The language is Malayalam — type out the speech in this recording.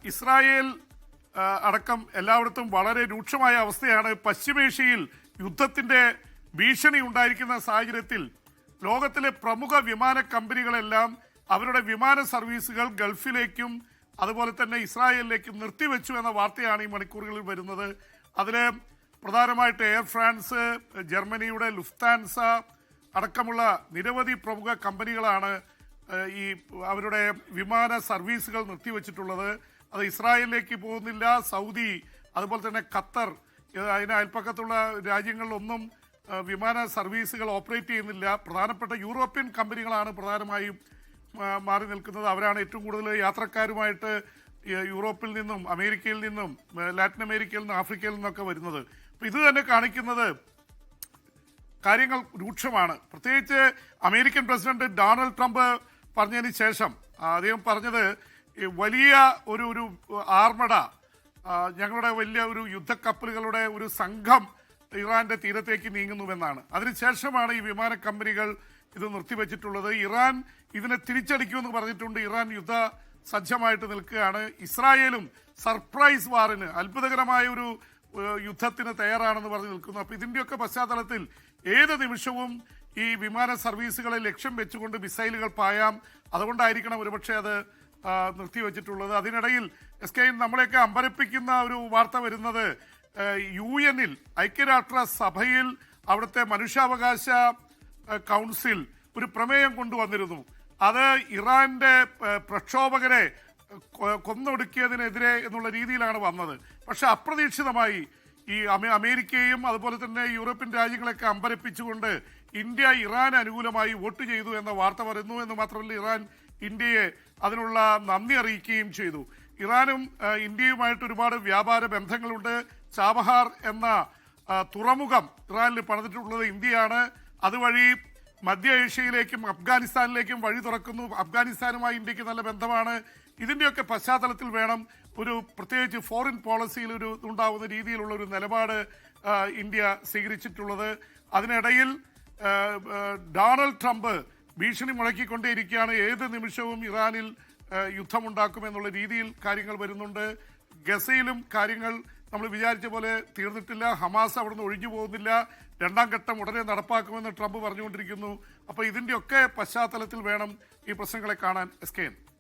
ഇസ്രായേൽ അടക്കം എല്ലായിടത്തും വളരെ രൂക്ഷമായ അവസ്ഥയാണ്. പശ്ചിമേഷ്യയിൽ യുദ്ധത്തിന്റെ ഭീഷണി ഉണ്ടായിരിക്കുന്ന സാഹചര്യത്തിൽ ലോകത്തിലെ പ്രമുഖ വിമാന കമ്പനികളെല്ലാം അവരുടെ വിമാന സർവീസുകൾ ഗൾഫിലേക്കും അതുപോലെ തന്നെ ഇസ്രായേലിലേക്കും നിർത്തിവെച്ചു എന്ന വാർത്തയാണ് ഈ മണിക്കൂറുകളിൽ വരുന്നത്. അതിൽ പ്രധാനമായിട്ട് എയർ ഫ്രാൻസ്, ജർമ്മനിയുടെ ലുഫ്താൻസ അടക്കമുള്ള നിരവധി പ്രമുഖ കമ്പനികളാണ് ഈ അവരുടെ വിമാന സർവീസുകൾ നിർത്തിവെച്ചിട്ടുള്ളത്. അത് ഇസ്രായേലിലേക്ക് പോകുന്നില്ല. സൗദി, അതുപോലെ തന്നെ ഖത്തർ, അതിന് അയൽപ്പക്കത്തുള്ള രാജ്യങ്ങളിലൊന്നും വിമാന സർവീസുകൾ ഓപ്പറേറ്റ് ചെയ്യുന്നില്ല. പ്രധാനപ്പെട്ട യൂറോപ്യൻ കമ്പനികളാണ് പ്രധാനമായും മാറി നിൽക്കുന്നത്. അവരാണ് ഏറ്റവും കൂടുതൽ യാത്രക്കാരുമായിട്ട് യൂറോപ്പിൽ നിന്നും അമേരിക്കയിൽ നിന്നും ലാറ്റിൻ അമേരിക്കയിൽ നിന്നും ആഫ്രിക്കയിൽ നിന്നൊക്കെ വരുന്നത്. അപ്പം ഇത് തന്നെ കാണിക്കുന്നത് കാര്യങ്ങൾ രൂക്ഷമാണ്. പ്രത്യേകിച്ച് അമേരിക്കൻ പ്രസിഡന്റ് ഡൊണാൾഡ് ട്രംപ് പറഞ്ഞതിന് ശേഷം അദ്ദേഹം പറഞ്ഞത് വലിയ ഒരു ആർമഡ, ഞങ്ങളുടെ വലിയ ഒരു യുദ്ധക്കപ്പലുകളുടെ ഒരു സംഘം ഇറാന്റെ തീരത്തേക്ക് നീങ്ങുന്നുവെന്നാണ്. അതിനുശേഷമാണ് ഈ വിമാന കമ്പനികൾ ഇത് നിർത്തിവെച്ചിട്ടുള്ളത്. ഇറാൻ ഇതിനെ തിരിച്ചടിക്കുമെന്ന് പറഞ്ഞിട്ടുണ്ട്. ഇറാൻ യുദ്ധ സജ്ജമായിട്ട് നിൽക്കുകയാണ്. ഇസ്രായേലും സർപ്രൈസ് വാറിന്, അത്ഭുതകരമായ ഒരു യുദ്ധത്തിന് തയ്യാറാണെന്ന് പറഞ്ഞു നിൽക്കുന്നു. അപ്പോൾ ഇതിൻ്റെയൊക്കെ പശ്ചാത്തലത്തിൽ ഏത് നിമിഷവും ഈ വിമാന സർവീസുകളെ ലക്ഷ്യം വെച്ചുകൊണ്ട് മിസൈലുകൾ പായാം. അതുകൊണ്ടായിരിക്കണം ഒരുപക്ഷെ അത് നിർത്തിവെച്ചിട്ടുള്ളത്. അതിനിടയിൽ നമ്മളെയൊക്കെ അമ്പരപ്പിക്കുന്ന ഒരു വാർത്ത വരുന്നത് UN-ൽ, ഐക്യരാഷ്ട്ര സഭയിൽ അവിടുത്തെ മനുഷ്യാവകാശ കൗൺസിൽ ഒരു പ്രമേയം കൊണ്ടുവന്നിരുന്നു. അത് ഇറാന്റെ പ്രക്ഷോഭകരെ കൊന്നൊടുക്കിയതിനെതിരെ എന്നുള്ള രീതിയിലാണ് വന്നത്. പക്ഷെ അപ്രതീക്ഷിതമായി ഈ അമേരിക്കയും അതുപോലെ തന്നെ യൂറോപ്യൻ രാജ്യങ്ങളൊക്കെ അമ്പരപ്പിച്ചുകൊണ്ട് ഇന്ത്യ ഇറാൻ അനുകൂലമായി വോട്ട് ചെയ്തു എന്ന വാർത്ത വരുന്നു. എന്ന് മാത്രമല്ല, ഇറാൻ ഇന്ത്യയെ അതിനുള്ള നന്ദി അറിയിക്കുകയും ചെയ്തു. ഇറാനും ഇന്ത്യയുമായിട്ട് ഒരുപാട് വ്യാപാര ബന്ധങ്ങളുണ്ട്. ചാബഹാർ എന്ന തുറമുഖം ഇറാനിൽ പണിതിട്ടുള്ളത് ഇന്ത്യയാണ്. അതുവഴി മധ്യ ഏഷ്യയിലേക്കും അഫ്ഗാനിസ്ഥാനിലേക്കും വഴി തുറക്കുന്നു. അഫ്ഗാനിസ്ഥാനുമായി ഇന്ത്യക്ക് നല്ല ബന്ധമാണ്. ഇതിൻ്റെയൊക്കെ പശ്ചാത്തലത്തിൽ വേണം ഒരു പ്രത്യേകിച്ച് ഫോറിൻ പോളിസിയിൽ ഒരു ഉണ്ടാവുന്ന രീതിയിലുള്ള ഒരു നിലപാട് ഇന്ത്യ സ്വീകരിച്ചിട്ടുള്ളത്. അതിനിടയിൽ ഡൊണാൾഡ് ട്രംപ് ഭീഷണി മുഴക്കിക്കൊണ്ടേയിരിക്കുകയാണ്. ഏത് നിമിഷവും ഇറാനിൽ യുദ്ധമുണ്ടാക്കുമെന്നുള്ള രീതിയിൽ കാര്യങ്ങൾ വരുന്നുണ്ട്. ഗസയിലും കാര്യങ്ങൾ നമ്മൾ വിചാരിച്ച പോലെ തീർന്നിട്ടില്ല. ഹമാസ് അവിടുന്ന് ഒഴിഞ്ഞു പോകുന്നില്ല. രണ്ടാം ഘട്ടം ഉടനെ നടപ്പാക്കുമെന്ന് ട്രംപ് പറഞ്ഞുകൊണ്ടിരിക്കുന്നു. അപ്പോൾ ഇതിൻ്റെയൊക്കെ പശ്ചാത്തലത്തിൽ വേണം ഈ പ്രശ്നങ്ങളെ കാണാൻ. SKN.